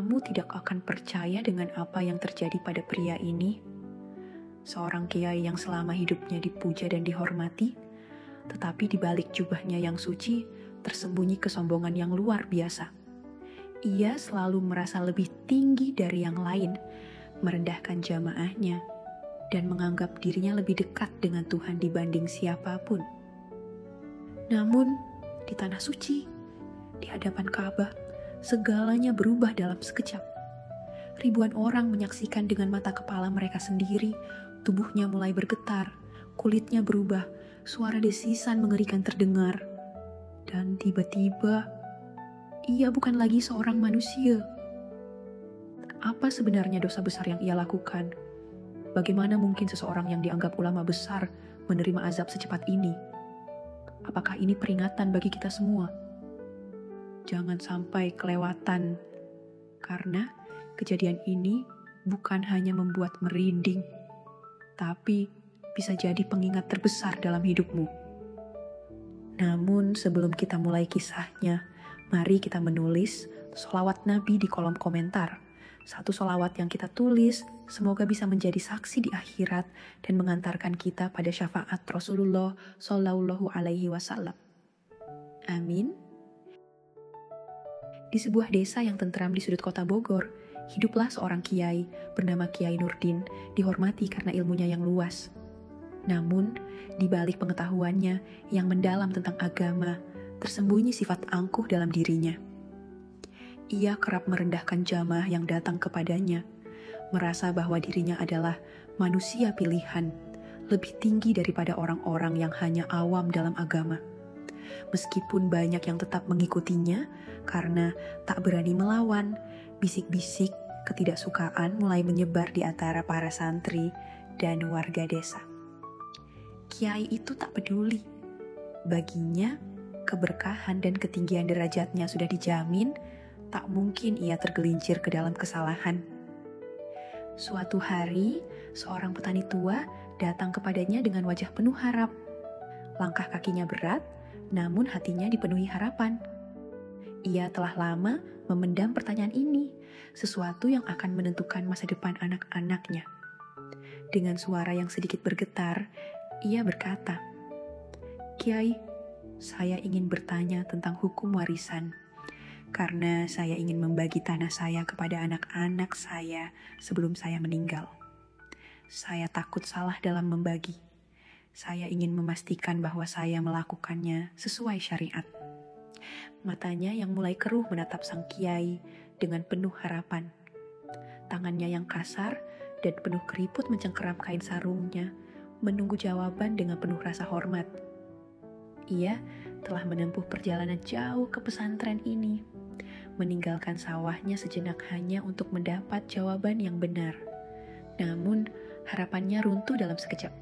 kamu tidak akan percaya dengan apa yang terjadi pada pria ini. Seorang kiai yang selama hidupnya dipuja dan dihormati, tetapi di balik jubahnya yang suci, tersembunyi kesombongan yang luar biasa. Ia selalu merasa lebih tinggi dari yang lain, merendahkan jamaahnya, dan menganggap dirinya lebih dekat dengan Tuhan dibanding siapapun. Namun, di tanah suci, di hadapan Ka'bah, segalanya berubah dalam sekejap. Ribuan orang menyaksikan dengan mata kepala mereka sendiri, tubuhnya mulai bergetar, kulitnya berubah, suara desisan mengerikan terdengar. Dan tiba-tiba, ia bukan lagi seorang manusia. Apa sebenarnya dosa besar yang ia lakukan? Bagaimana mungkin seseorang yang dianggap ulama besar menerima azab secepat ini? Apakah ini peringatan bagi kita semua? Jangan sampai kelewatan, karena kejadian ini bukan hanya membuat merinding, tapi bisa jadi pengingat terbesar dalam hidupmu. Namun sebelum kita mulai kisahnya, mari kita menulis sholawat Nabi di kolom komentar. Satu sholawat yang kita tulis semoga bisa menjadi saksi di akhirat dan mengantarkan kita pada syafaat Rasulullah Shallallahu Alaihi Wasallam. Amin. Di sebuah desa yang tentram di sudut kota Bogor, hiduplah seorang kiai bernama Kiai Nurdin, dihormati karena ilmunya yang luas. Namun, di balik pengetahuannya yang mendalam tentang agama, tersembunyi sifat angkuh dalam dirinya. Ia kerap merendahkan jamaah yang datang kepadanya, merasa bahwa dirinya adalah manusia pilihan, lebih tinggi daripada orang-orang yang hanya awam dalam agama. Meskipun banyak yang tetap mengikutinya karena tak berani melawan, bisik-bisik ketidaksukaan mulai menyebar di antara para santri dan warga desa. Kiai itu tak peduli. Baginya, keberkahan dan ketinggian derajatnya sudah dijamin, tak mungkin ia tergelincir ke dalam kesalahan. Suatu hari, seorang petani tua datang kepadanya dengan wajah penuh harap. Langkah kakinya berat, namun hatinya dipenuhi harapan. Ia telah lama memendam pertanyaan ini, sesuatu yang akan menentukan masa depan anak-anaknya. Dengan suara yang sedikit bergetar, ia berkata, "Kiai, saya ingin bertanya tentang hukum warisan, karena saya ingin membagi tanah saya kepada anak-anak saya sebelum saya meninggal. Saya takut salah dalam membagi. Saya ingin memastikan bahwa saya melakukannya sesuai syariat." Matanya yang mulai keruh menatap sang kiai dengan penuh harapan. Tangannya yang kasar dan penuh keriput mencengkeram kain sarungnya, menunggu jawaban dengan penuh rasa hormat. Ia telah menempuh perjalanan jauh ke pesantren ini, meninggalkan sawahnya sejenak hanya untuk mendapat jawaban yang benar. Namun, harapannya runtuh dalam sekejap.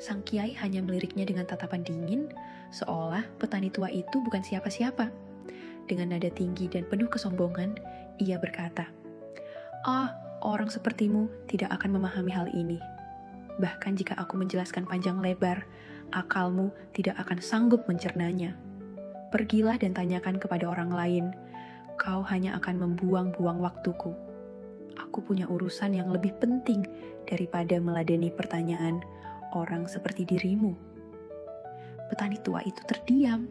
Sang kiai hanya meliriknya dengan tatapan dingin, seolah petani tua itu bukan siapa-siapa. Dengan nada tinggi dan penuh kesombongan, ia berkata, orang sepertimu tidak akan memahami hal ini. Bahkan jika aku menjelaskan panjang lebar, akalmu tidak akan sanggup mencernanya. Pergilah dan tanyakan kepada orang lain, kau hanya akan membuang-buang waktuku. Aku punya urusan yang lebih penting daripada meladeni pertanyaan orang seperti dirimu. Petani tua itu terdiam,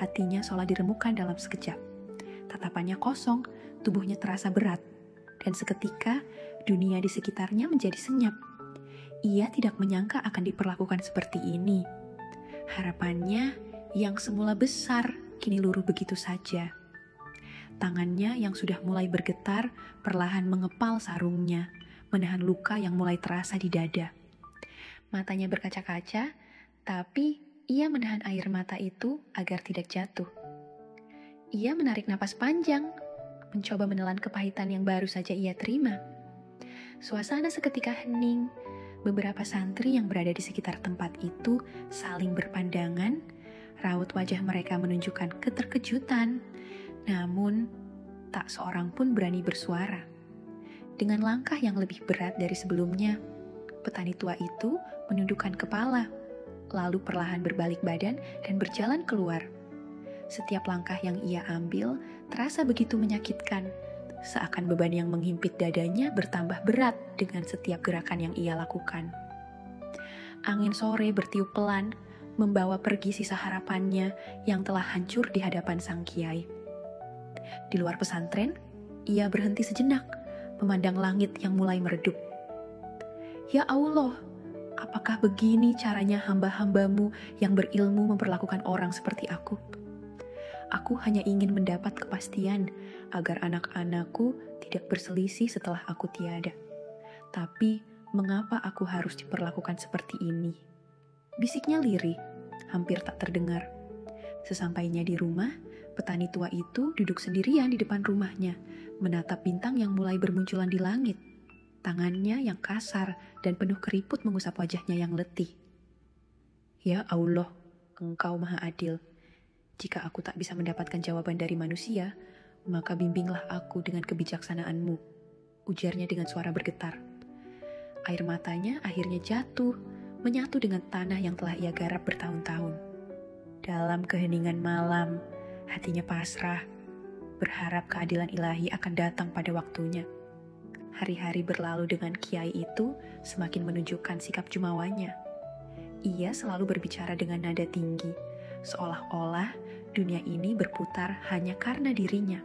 hatinya seolah diremukkan dalam sekejap. Tatapannya kosong, tubuhnya terasa berat, dan seketika dunia di sekitarnya menjadi senyap. Ia tidak menyangka akan diperlakukan seperti ini. Harapannya yang semula besar, kini luruh begitu saja. Tangannya yang sudah mulai bergetar, perlahan mengepal sarungnya, menahan luka yang mulai terasa di dada. Matanya berkaca-kaca, tapi ia menahan air mata itu agar tidak jatuh. Ia menarik napas panjang, mencoba menelan kepahitan yang baru saja ia terima. Suasana seketika hening. Beberapa santri yang berada di sekitar tempat itu saling berpandangan. Raut wajah mereka menunjukkan keterkejutan. Namun, tak seorang pun berani bersuara. Dengan langkah yang lebih berat dari sebelumnya, petani tua itu menundukkan kepala, lalu perlahan berbalik badan dan berjalan keluar. Setiap langkah yang ia ambil terasa begitu menyakitkan, seakan beban yang menghimpit dadanya bertambah berat dengan setiap gerakan yang ia lakukan. Angin sore bertiup pelan, membawa pergi sisa harapannya yang telah hancur di hadapan sang kiai. Di luar pesantren, ia berhenti sejenak, memandang langit yang mulai meredup. Ya Allah, apakah begini caranya hamba-hambamu yang berilmu memperlakukan orang seperti aku? Aku hanya ingin mendapat kepastian agar anak-anakku tidak berselisih setelah aku tiada. Tapi, mengapa aku harus diperlakukan seperti ini? Bisiknya lirih, hampir tak terdengar. Sesampainya di rumah, petani tua itu duduk sendirian di depan rumahnya, menatap bintang yang mulai bermunculan di langit. Tangannya yang kasar dan penuh keriput mengusap wajahnya yang letih. Ya Allah, Engkau Maha Adil. Jika aku tak bisa mendapatkan jawaban dari manusia, maka bimbinglah aku dengan kebijaksanaan-Mu, ujarnya dengan suara bergetar. Air matanya akhirnya jatuh, menyatu dengan tanah yang telah ia garap bertahun-tahun. Dalam keheningan malam, hatinya pasrah, berharap keadilan ilahi akan datang pada waktunya. Hari-hari berlalu dengan kiai itu semakin menunjukkan sikap jumawanya. Ia selalu berbicara dengan nada tinggi, seolah-olah dunia ini berputar hanya karena dirinya.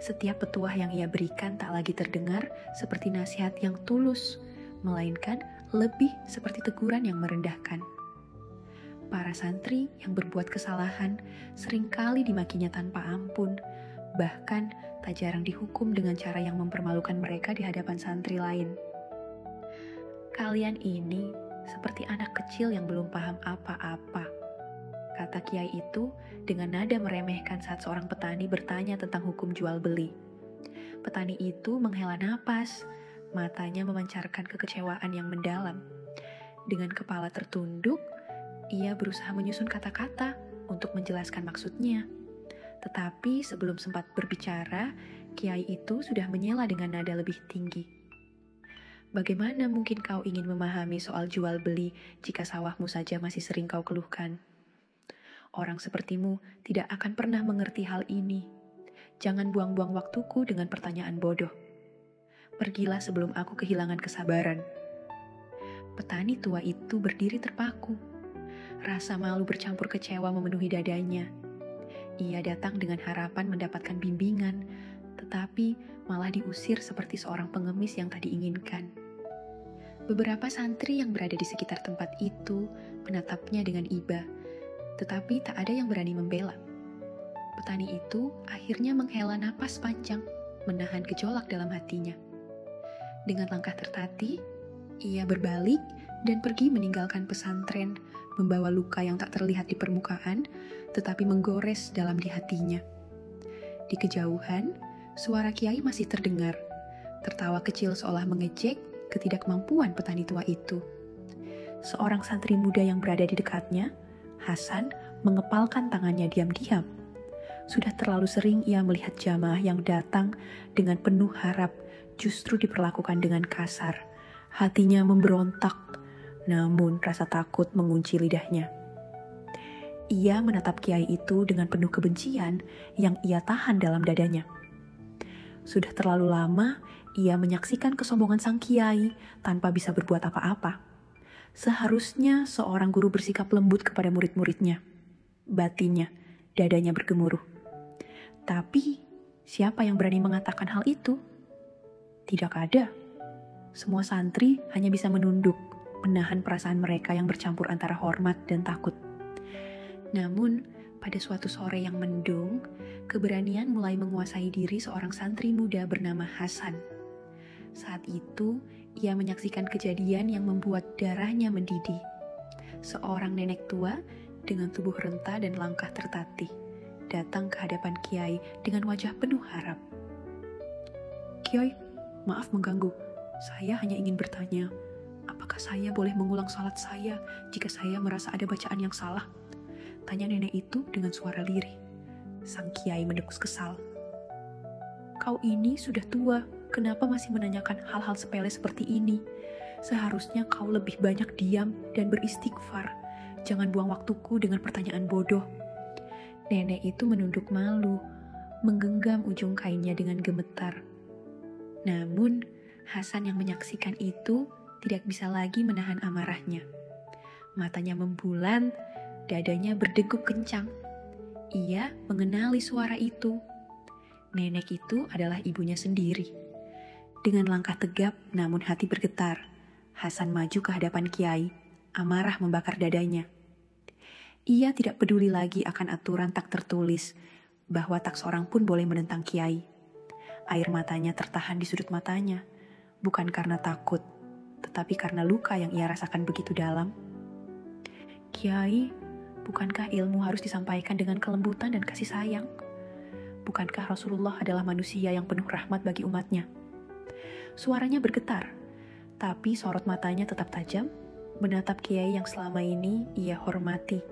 Setiap petuah yang ia berikan tak lagi terdengar seperti nasihat yang tulus, melainkan lebih seperti teguran yang merendahkan. Para santri yang berbuat kesalahan seringkali dimakinya tanpa ampun, bahkan tak jarang dihukum dengan cara yang mempermalukan mereka di hadapan santri lain. Kalian ini seperti anak kecil yang belum paham apa-apa, kata kiai itu dengan nada meremehkan saat seorang petani bertanya tentang hukum jual beli. Petani itu menghela napas, matanya memancarkan kekecewaan yang mendalam. Dengan kepala tertunduk, ia berusaha menyusun kata-kata untuk menjelaskan maksudnya. Tetapi sebelum sempat berbicara, kiai itu sudah menyela dengan nada lebih tinggi. Bagaimana mungkin kau ingin memahami soal jual beli jika sawahmu saja masih sering kau keluhkan? Orang sepertimu tidak akan pernah mengerti hal ini. Jangan buang-buang waktuku dengan pertanyaan bodoh. Pergilah sebelum aku kehilangan kesabaran. Petani tua itu berdiri terpaku. Rasa malu bercampur kecewa memenuhi dadanya. Ia datang dengan harapan mendapatkan bimbingan, tetapi malah diusir seperti seorang pengemis yang tak diinginkan. Beberapa santri yang berada di sekitar tempat itu menatapnya dengan iba, tetapi tak ada yang berani membela. Petani itu akhirnya menghela napas panjang, menahan gejolak dalam hatinya. Dengan langkah tertatih, ia berbalik dan pergi meninggalkan pesantren, membawa luka yang tak terlihat di permukaan, tetapi menggores dalam di hatinya. Di kejauhan, suara kiai masih terdengar. Tertawa kecil seolah mengejek ketidakmampuan petani tua itu. Seorang santri muda yang berada di dekatnya, Hasan, mengepalkan tangannya diam-diam. Sudah terlalu sering ia melihat jamaah yang datang dengan penuh harap justru diperlakukan dengan kasar. Hatinya memberontak, namun rasa takut mengunci lidahnya. Ia menatap kiai itu dengan penuh kebencian yang ia tahan dalam dadanya. Sudah terlalu lama ia menyaksikan kesombongan sang kiai tanpa bisa berbuat apa-apa. Seharusnya seorang guru bersikap lembut kepada murid-muridnya. Batinnya, dadanya bergemuruh. Tapi, siapa yang berani mengatakan hal itu? Tidak ada. Semua santri hanya bisa menunduk, menahan perasaan mereka yang bercampur antara hormat dan takut. Namun, pada suatu sore yang mendung, keberanian mulai menguasai diri seorang santri muda bernama Hasan. Saat itu, ia menyaksikan kejadian yang membuat darahnya mendidih. Seorang nenek tua dengan tubuh renta dan langkah tertatih datang ke hadapan kiai dengan wajah penuh harap. Kiai, maaf mengganggu. Saya hanya ingin bertanya, apakah saya boleh mengulang salat saya jika saya merasa ada bacaan yang salah? Tanya nenek itu dengan suara lirih. Sang kiai mendekus kesal. Kau ini sudah tua, kenapa masih menanyakan hal-hal sepele seperti ini? Seharusnya kau lebih banyak diam dan beristighfar. Jangan buang waktuku dengan pertanyaan bodoh. Nenek itu menunduk malu, menggenggam ujung kainnya dengan gemetar. Namun, Hasan yang menyaksikan itu tidak bisa lagi menahan amarahnya. Matanya membulan, dadanya berdegup kencang. Ia mengenali suara itu. Nenek itu adalah ibunya sendiri. Dengan langkah tegap namun hati bergetar, Hasan maju ke hadapan Kiai, amarah membakar dadanya. Ia tidak peduli lagi akan aturan tak tertulis, bahwa tak seorang pun boleh menentang Kiai. Air matanya tertahan di sudut matanya, bukan karena takut, tetapi karena luka yang ia rasakan begitu dalam. Kiai, bukankah ilmu harus disampaikan dengan kelembutan dan kasih sayang? Bukankah Rasulullah adalah manusia yang penuh rahmat bagi umatnya? Suaranya bergetar, tapi sorot matanya tetap tajam, menatap Kiai yang selama ini ia hormati,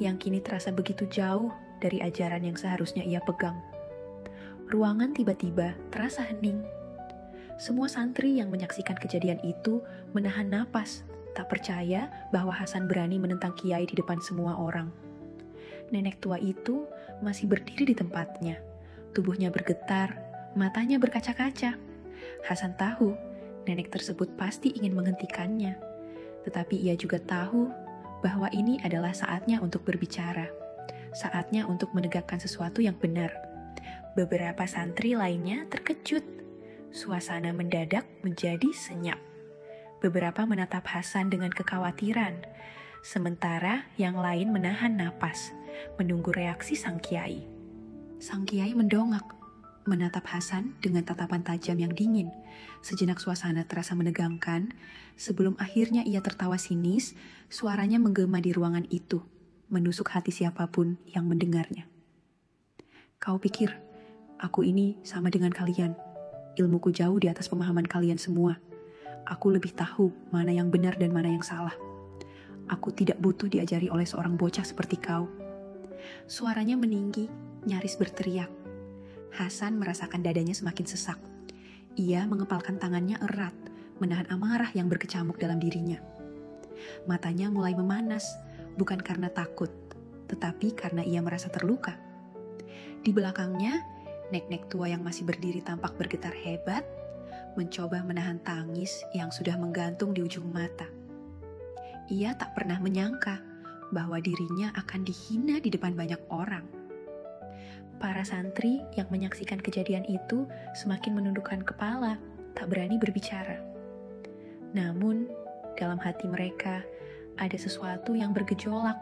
yang kini terasa begitu jauh dari ajaran yang seharusnya ia pegang. Ruangan tiba-tiba terasa hening. Semua santri yang menyaksikan kejadian itu menahan napas, tak percaya bahwa Hasan berani menentang Kiai di depan semua orang. Nenek tua itu masih berdiri di tempatnya. Tubuhnya bergetar, matanya berkaca-kaca. Hasan tahu nenek tersebut pasti ingin menghentikannya. Tetapi ia juga tahu bahwa ini adalah saatnya untuk berbicara. Saatnya untuk menegakkan sesuatu yang benar. Beberapa santri lainnya terkejut. Suasana mendadak menjadi senyap. Beberapa menatap Hasan dengan kekhawatiran, sementara yang lain menahan napas, menunggu reaksi sang kiai. Sang kiai mendongak, menatap Hasan dengan tatapan tajam yang dingin. Sejenak suasana terasa menegangkan, sebelum akhirnya ia tertawa sinis, suaranya menggema di ruangan itu, menusuk hati siapapun yang mendengarnya. Kau pikir, aku ini sama dengan kalian. Ilmuku jauh di atas pemahaman kalian semua. Aku lebih tahu mana yang benar dan mana yang salah. Aku tidak butuh diajari oleh seorang bocah seperti kau. Suaranya meninggi, nyaris berteriak. Hasan merasakan dadanya semakin sesak. Ia mengepalkan tangannya erat, menahan amarah yang berkecamuk dalam dirinya. Matanya mulai memanas, bukan karena takut, tetapi karena ia merasa terluka. Di belakangnya, nek-nek tua yang masih berdiri tampak bergetar hebat, mencoba menahan tangis yang sudah menggantung di ujung mata. Ia tak pernah menyangka bahwa dirinya akan dihina di depan banyak orang. Para santri yang menyaksikan kejadian itu semakin menundukkan kepala, tak berani berbicara. Namun, dalam hati mereka ada sesuatu yang bergejolak,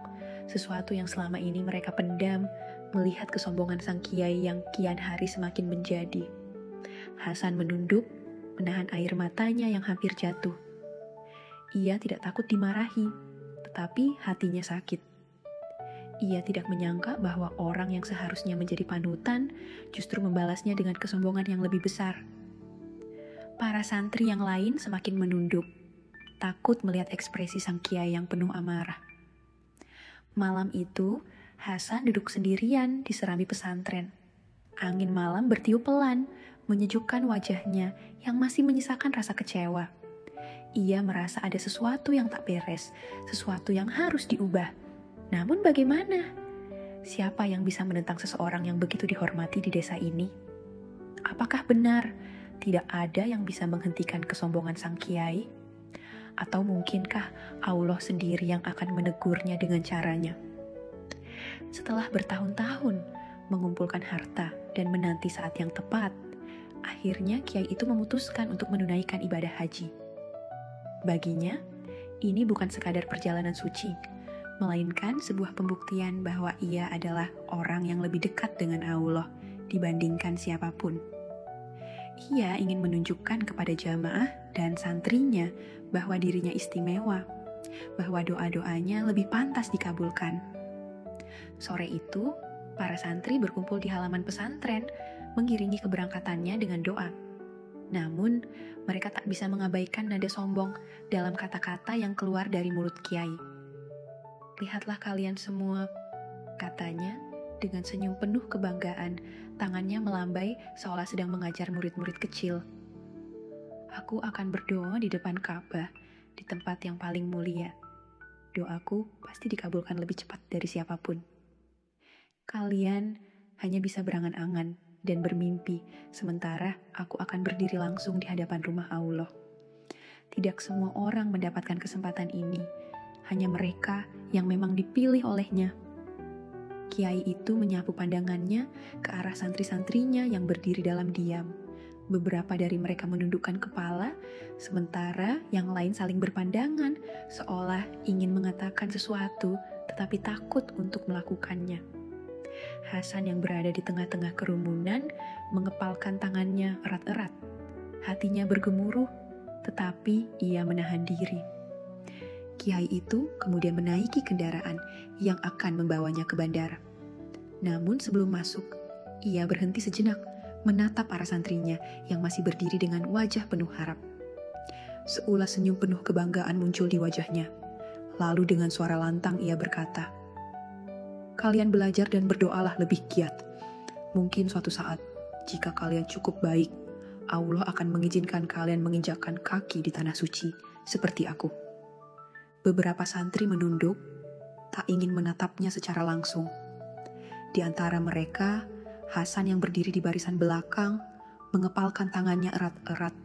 sesuatu yang selama ini mereka pendam, melihat kesombongan sang kiai yang kian hari semakin menjadi. Hasan menunduk, menahan air matanya yang hampir jatuh. Ia tidak takut dimarahi, tetapi hatinya sakit. Ia tidak menyangka bahwa orang yang seharusnya menjadi panutan justru membalasnya dengan kesombongan yang lebih besar. Para santri yang lain semakin menunduk, takut melihat ekspresi sang kiai yang penuh amarah. Malam itu, Hasan duduk sendirian di serambi pesantren. Angin malam bertiup pelan, menyejukkan wajahnya yang masih menyisakan rasa kecewa. Ia merasa ada sesuatu yang tak beres, sesuatu yang harus diubah. Namun bagaimana? Siapa yang bisa menentang seseorang yang begitu dihormati di desa ini? Apakah benar tidak ada yang bisa menghentikan kesombongan sang kiai? Atau mungkinkah Allah sendiri yang akan menegurnya dengan caranya? Setelah bertahun-tahun mengumpulkan harta dan menanti saat yang tepat, akhirnya kiai itu memutuskan untuk menunaikan ibadah haji. Baginya, ini bukan sekadar perjalanan suci, melainkan sebuah pembuktian bahwa ia adalah orang yang lebih dekat dengan Allah dibandingkan siapapun. Ia ingin menunjukkan kepada jamaah dan santrinya bahwa dirinya istimewa, bahwa doa-doanya lebih pantas dikabulkan. Sore itu, para santri berkumpul di halaman pesantren, mengiringi keberangkatannya dengan doa. Namun, mereka tak bisa mengabaikan nada sombong dalam kata-kata yang keluar dari mulut kiai. Lihatlah kalian semua, katanya dengan senyum penuh kebanggaan, tangannya melambai seolah sedang mengajar murid-murid kecil. Aku akan berdoa di depan Ka'bah, di tempat yang paling mulia. Doaku pasti dikabulkan lebih cepat dari siapapun. Kalian hanya bisa berangan-angan dan bermimpi, sementara aku akan berdiri langsung di hadapan rumah Allah. Tidak semua orang mendapatkan kesempatan ini, hanya mereka yang memang dipilih olehnya. Kiai itu menyapu pandangannya ke arah santri-santrinya yang berdiri dalam diam. Beberapa dari mereka menundukkan kepala, sementara yang lain saling berpandangan, seolah ingin mengatakan sesuatu, tetapi takut untuk melakukannya. Hasan yang berada di tengah-tengah kerumunan mengepalkan tangannya erat-erat. Hatinya bergemuruh, tetapi ia menahan diri. Kiai itu kemudian menaiki kendaraan yang akan membawanya ke bandara. Namun sebelum masuk, ia berhenti sejenak menatap para santrinya yang masih berdiri dengan wajah penuh harap. Seulas senyum penuh kebanggaan muncul di wajahnya. Lalu dengan suara lantang ia berkata, "Kalian belajar dan berdoalah lebih giat. Mungkin suatu saat, jika kalian cukup baik, Allah akan mengizinkan kalian menginjakkan kaki di tanah suci, seperti aku." Beberapa santri menunduk, tak ingin menatapnya secara langsung. Di antara mereka, Hasan yang berdiri di barisan belakang mengepalkan tangannya erat-erat.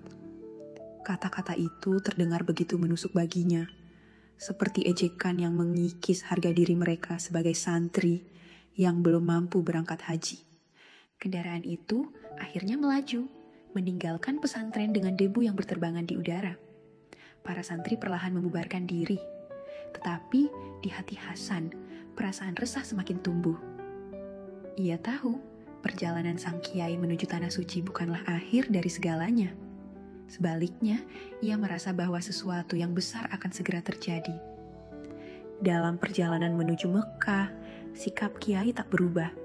Kata-kata itu terdengar begitu menusuk baginya, seperti ejekan yang mengikis harga diri mereka sebagai santri yang belum mampu berangkat haji. Kendaraan itu akhirnya melaju, meninggalkan pesantren dengan debu yang berterbangan di udara. Para santri perlahan membubarkan diri, tetapi di hati Hasan, perasaan resah semakin tumbuh. Ia tahu perjalanan sang kiai menuju tanah suci bukanlah akhir dari segalanya. Sebaliknya, ia merasa bahwa sesuatu yang besar akan segera terjadi. Dalam perjalanan menuju Mekah, sikap kiai tak berubah.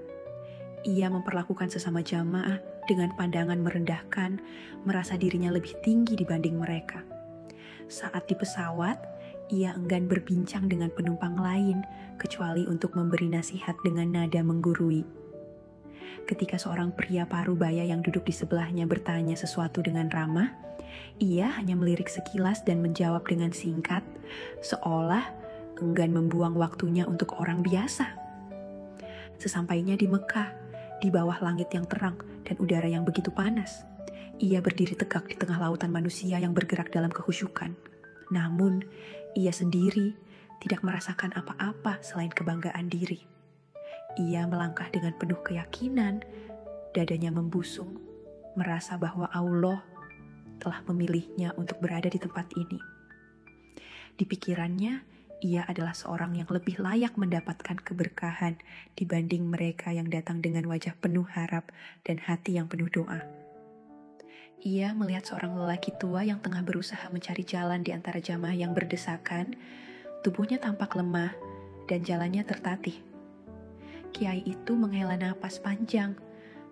Ia memperlakukan sesama jamaah dengan pandangan merendahkan, merasa dirinya lebih tinggi dibanding mereka. Saat di pesawat, ia enggan berbincang dengan penumpang lain, kecuali untuk memberi nasihat dengan nada menggurui. Ketika seorang pria parubaya yang duduk di sebelahnya bertanya sesuatu dengan ramah, ia hanya melirik sekilas dan menjawab dengan singkat, seolah enggan membuang waktunya untuk orang biasa. Sesampainya di Mekah, di bawah langit yang terang dan udara yang begitu panas, ia berdiri tegak di tengah lautan manusia yang bergerak dalam kehusyukan. Namun, ia sendiri tidak merasakan apa-apa selain kebanggaan diri. Ia melangkah dengan penuh keyakinan, dadanya membusung, merasa bahwa Allah telah memilihnya untuk berada di tempat ini. Di pikirannya, ia adalah seorang yang lebih layak mendapatkan keberkahan dibanding mereka yang datang dengan wajah penuh harap dan hati yang penuh doa. Ia melihat seorang lelaki tua yang tengah berusaha mencari jalan di antara jamaah yang berdesakan. Tubuhnya tampak lemah dan jalannya tertatih. Kiai itu menghela napas panjang,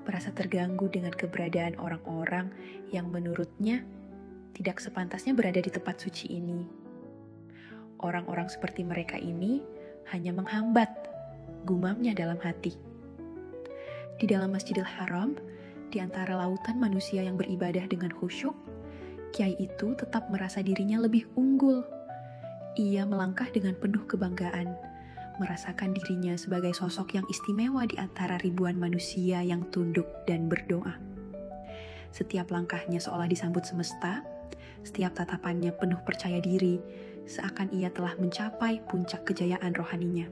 merasa terganggu dengan keberadaan orang-orang yang menurutnya tidak sepantasnya berada di tempat suci ini. Orang-orang seperti mereka ini hanya menghambat, gumamnya dalam hati. Di dalam Masjidil Haram, di antara lautan manusia yang beribadah dengan khusyuk, Kiai itu tetap merasa dirinya lebih unggul. Ia melangkah dengan penuh kebanggaan, merasakan dirinya sebagai sosok yang istimewa di antara ribuan manusia yang tunduk dan berdoa. Setiap langkahnya seolah disambut semesta, setiap tatapannya penuh percaya diri, seakan ia telah mencapai puncak kejayaan rohaninya.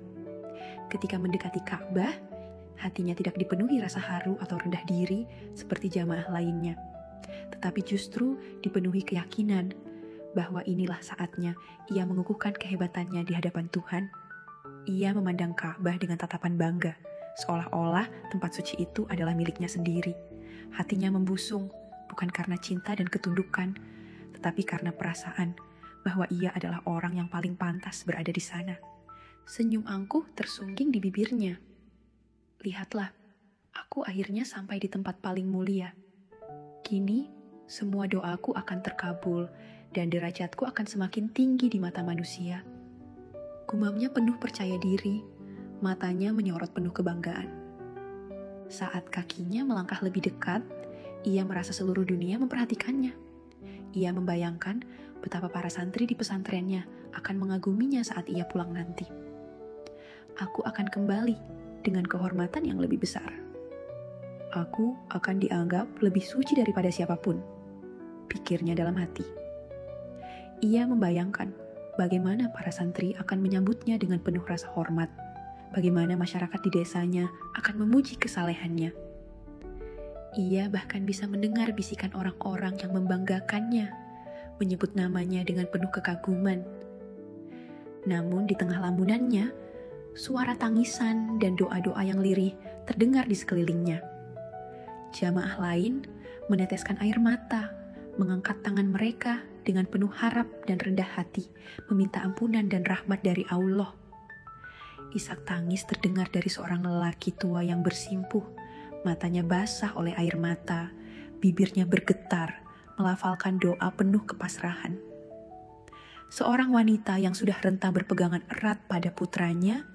Ketika mendekati Ka'bah, hatinya tidak dipenuhi rasa haru atau rendah diri seperti jamaah lainnya, tetapi justru dipenuhi keyakinan bahwa inilah saatnya ia mengukuhkan kehebatannya di hadapan Tuhan. Ia memandang Ka'bah dengan tatapan bangga, seolah-olah tempat suci itu adalah miliknya sendiri. Hatinya membusung, bukan karena cinta dan ketundukan, tetapi karena perasaan bahwa ia adalah orang yang paling pantas berada di sana. Senyum angkuh tersungging di bibirnya. Lihatlah, aku akhirnya sampai di tempat paling mulia. Kini, semua doaku akan terkabul dan derajatku akan semakin tinggi di mata manusia. Gumamnya penuh percaya diri, matanya menyorot penuh kebanggaan. Saat kakinya melangkah lebih dekat, ia merasa seluruh dunia memperhatikannya. Ia membayangkan betapa para santri di pesantrennya akan mengaguminya saat ia pulang nanti. Aku akan kembali dengan kehormatan yang lebih besar. Aku akan dianggap lebih suci daripada siapapun, pikirnya dalam hati. Ia membayangkan bagaimana para santri akan menyambutnya dengan penuh rasa hormat, bagaimana masyarakat di desanya akan memuji kesalehannya. Ia bahkan bisa mendengar bisikan orang-orang yang membanggakannya, menyebut namanya dengan penuh kekaguman. Namun di tengah lamunannya, suara tangisan dan doa-doa yang lirih terdengar di sekelilingnya. Jamaah lain meneteskan air mata, mengangkat tangan mereka dengan penuh harap dan rendah hati, meminta ampunan dan rahmat dari Allah. Isak tangis terdengar dari seorang lelaki tua yang bersimpuh, matanya basah oleh air mata, bibirnya bergetar, melafalkan doa penuh kepasrahan. Seorang wanita yang sudah renta berpegangan erat pada putranya,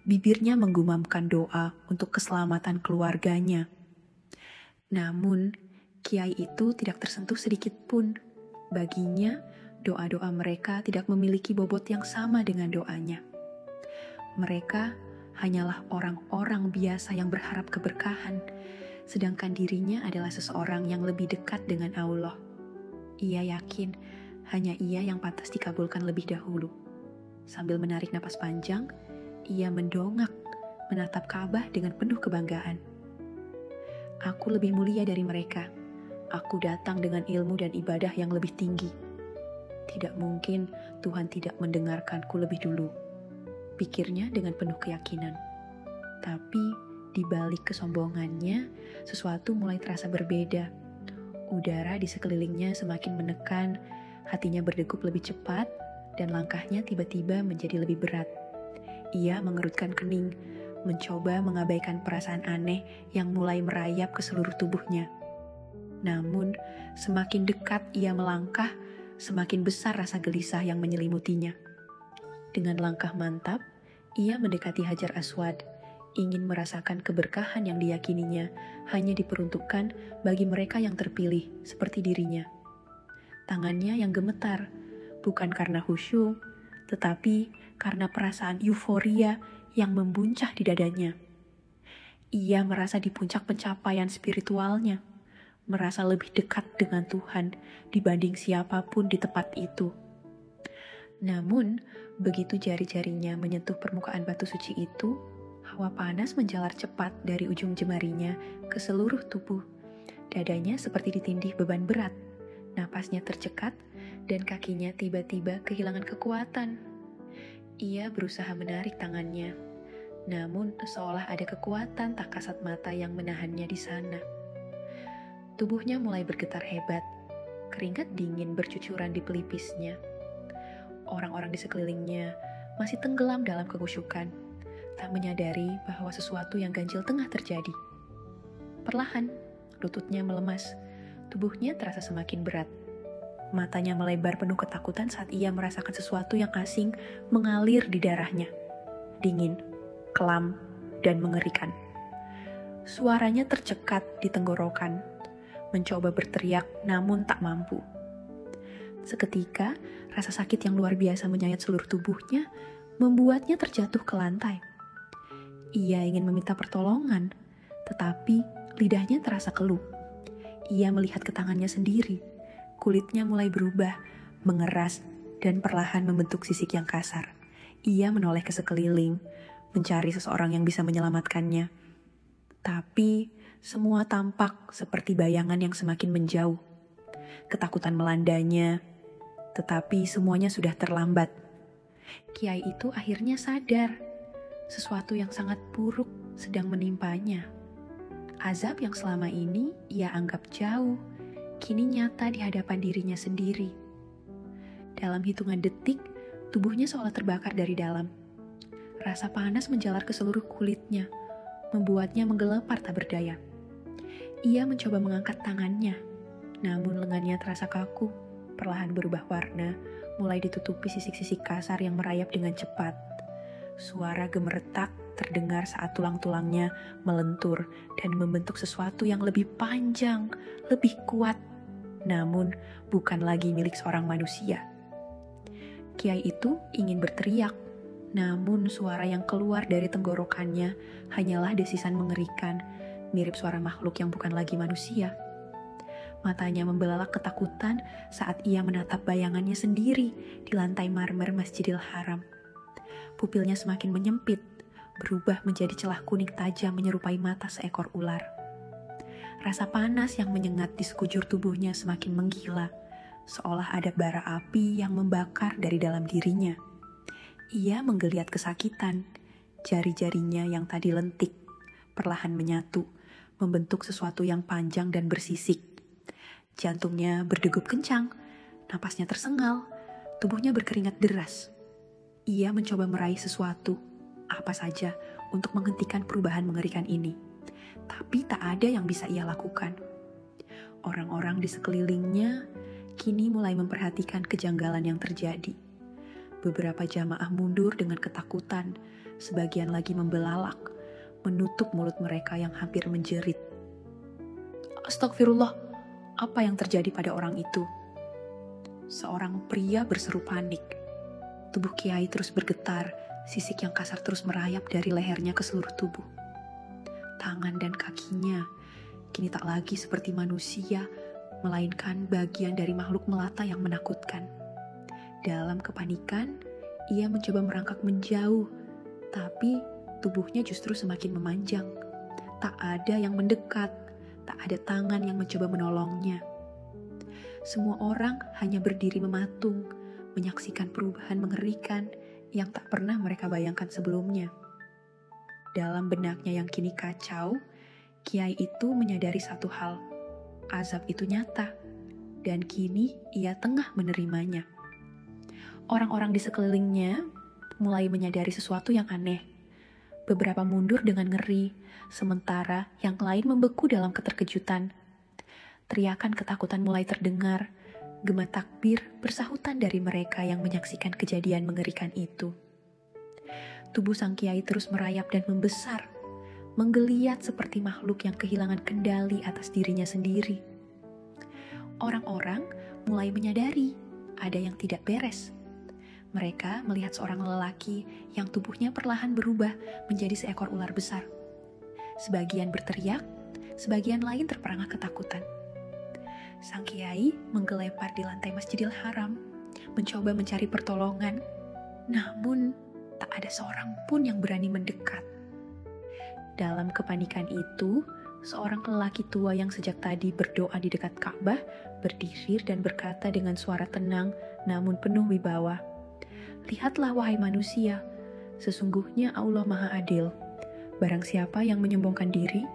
bibirnya menggumamkan doa untuk keselamatan keluarganya. Namun, kiai itu tidak tersentuh sedikit pun. Baginya, doa-doa mereka tidak memiliki bobot yang sama dengan doanya. Mereka hanyalah orang-orang biasa yang berharap keberkahan, sedangkan dirinya adalah seseorang yang lebih dekat dengan Allah. Ia yakin hanya ia yang pantas dikabulkan lebih dahulu. Sambil menarik napas panjang, ia mendongak, menatap Ka'bah dengan penuh kebanggaan. Aku lebih mulia dari mereka. Aku datang dengan ilmu dan ibadah yang lebih tinggi. Tidak mungkin Tuhan tidak mendengarkanku lebih dulu, pikirnya dengan penuh keyakinan. Tapi di balik kesombongannya, sesuatu mulai terasa berbeda. Udara di sekelilingnya semakin menekan, hatinya berdegup lebih cepat, dan langkahnya tiba-tiba menjadi lebih berat. Ia mengerutkan kening, mencoba mengabaikan perasaan aneh yang mulai merayap ke seluruh tubuhnya. Namun, semakin dekat ia melangkah, semakin besar rasa gelisah yang menyelimutinya. Dengan langkah mantap, ia mendekati Hajar Aswad, ingin merasakan keberkahan yang diyakininya hanya diperuntukkan bagi mereka yang terpilih seperti dirinya. Tangannya yang gemetar, bukan karena khusyuk, tetapi karena perasaan euforia yang membuncah di dadanya. Ia merasa di puncak pencapaian spiritualnya, merasa lebih dekat dengan Tuhan dibanding siapapun di tempat itu. Namun, begitu jari-jarinya menyentuh permukaan batu suci itu, hawa panas menjalar cepat dari ujung jemarinya ke seluruh tubuh. Dadanya seperti ditindih beban berat, napasnya tercekat, dan kakinya tiba-tiba kehilangan kekuatan. Ia berusaha menarik tangannya, namun seolah ada kekuatan tak kasat mata yang menahannya di sana. Tubuhnya mulai bergetar hebat, keringat dingin bercucuran di pelipisnya. Orang-orang di sekelilingnya masih tenggelam dalam kekhusyukan, tak menyadari bahwa sesuatu yang ganjil tengah terjadi. Perlahan, lututnya melemas, tubuhnya terasa semakin berat. Matanya melebar penuh ketakutan saat ia merasakan sesuatu yang asing mengalir di darahnya. Dingin, kelam, dan mengerikan. Suaranya tercekat di tenggorokan, mencoba berteriak namun tak mampu. Seketika, rasa sakit yang luar biasa menyayat seluruh tubuhnya, membuatnya terjatuh ke lantai. Ia ingin meminta pertolongan, tetapi lidahnya terasa keluh. Ia melihat ke tangannya sendiri. Kulitnya mulai berubah, mengeras, dan perlahan membentuk sisik yang kasar. Ia menoleh ke sekeliling, mencari seseorang yang bisa menyelamatkannya. Tapi, semua tampak seperti bayangan yang semakin menjauh. Ketakutan melandanya, tetapi semuanya sudah terlambat. Kiai itu akhirnya sadar, sesuatu yang sangat buruk sedang menimpanya. Azab yang selama ini ia anggap jauh, kini nyata di hadapan dirinya sendiri. Dalam hitungan detik, tubuhnya seolah terbakar dari dalam. Rasa panas menjalar ke seluruh kulitnya, membuatnya menggelepar tak berdaya. Ia mencoba mengangkat tangannya, namun lengannya terasa kaku, perlahan berubah warna, mulai ditutupi sisik-sisik kasar yang merayap dengan cepat. Suara gemeretak terdengar saat tulang-tulangnya melentur dan membentuk sesuatu yang lebih panjang, lebih kuat, namun bukan lagi milik seorang manusia. Kiai itu ingin berteriak, namun suara yang keluar dari tenggorokannya hanyalah desisan mengerikan mirip suara makhluk yang bukan lagi manusia. Matanya membelalak ketakutan saat ia menatap bayangannya sendiri di lantai marmer Masjidil Haram. Pupilnya semakin menyempit, berubah menjadi celah kuning tajam menyerupai mata seekor ular. Rasa panas yang menyengat di sekujur tubuhnya semakin menggila, seolah ada bara api yang membakar dari dalam dirinya. Ia menggeliat kesakitan, jari-jarinya yang tadi lentik, perlahan menyatu, membentuk sesuatu yang panjang dan bersisik. Jantungnya berdegup kencang, napasnya tersengal, tubuhnya berkeringat deras. Ia mencoba meraih sesuatu, apa saja, untuk menghentikan perubahan mengerikan ini. Tapi tak ada yang bisa ia lakukan. Orang-orang di sekelilingnya kini mulai memperhatikan kejanggalan yang terjadi. Beberapa jamaah mundur dengan ketakutan, sebagian lagi membelalak, menutup mulut mereka yang hampir menjerit. Astagfirullah, apa yang terjadi pada orang itu? Seorang pria berseru panik. Tubuh Kiai terus bergetar, sisik yang kasar terus merayap dari lehernya ke seluruh tubuh. Tangan dan kakinya kini tak lagi seperti manusia, melainkan bagian dari makhluk melata yang menakutkan. Dalam kepanikan, ia mencoba merangkak menjauh, tapi tubuhnya justru semakin memanjang. Tak ada yang mendekat, tak ada tangan yang mencoba menolongnya. Semua orang hanya berdiri mematung, menyaksikan perubahan mengerikan yang tak pernah mereka bayangkan sebelumnya. Dalam benaknya yang kini kacau, Kiai itu menyadari satu hal, azab itu nyata, dan kini ia tengah menerimanya. Orang-orang di sekelilingnya mulai menyadari sesuatu yang aneh. Beberapa mundur dengan ngeri, sementara yang lain membeku dalam keterkejutan. Teriakan ketakutan mulai terdengar, gema takbir bersahutan dari mereka yang menyaksikan kejadian mengerikan itu. Tubuh sang kiai terus merayap dan membesar, menggeliat seperti makhluk yang kehilangan kendali atas dirinya sendiri. Orang-orang mulai menyadari ada yang tidak beres. Mereka melihat seorang lelaki yang tubuhnya perlahan berubah menjadi seekor ular besar. Sebagian berteriak, sebagian lain terperangah ketakutan. Sang kiai menggelepar di lantai Masjidil Haram, mencoba mencari pertolongan, namun tak ada seorang pun yang berani mendekat. Dalam kepanikan itu, seorang lelaki tua yang sejak tadi berdoa di dekat Ka'bah berdiri dan berkata dengan suara tenang namun penuh wibawa, "Lihatlah wahai manusia, sesungguhnya Allah Maha Adil. Barang siapa yang menyombongkan diri,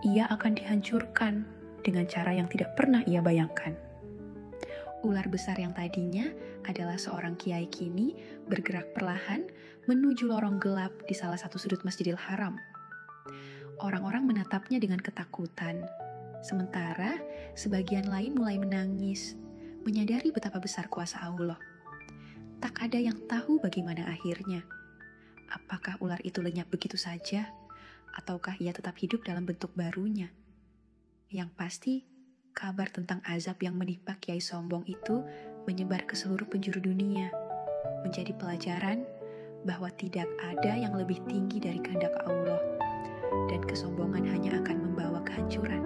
ia akan dihancurkan dengan cara yang tidak pernah ia bayangkan." Ular besar yang tadinya adalah seorang kiai kini bergerak perlahan menuju lorong gelap di salah satu sudut Masjidil Haram. Orang-orang menatapnya dengan ketakutan, sementara sebagian lain mulai menangis, menyadari betapa besar kuasa Allah. Tak ada yang tahu bagaimana akhirnya. Apakah ular itu lenyap begitu saja, ataukah ia tetap hidup dalam bentuk barunya? Yang pasti, kabar tentang azab yang menimpa kiai sombong itu menyebar ke seluruh penjuru dunia, menjadi pelajaran bahwa tidak ada yang lebih tinggi dari kehendak Allah, dan kesombongan hanya akan membawa kehancuran.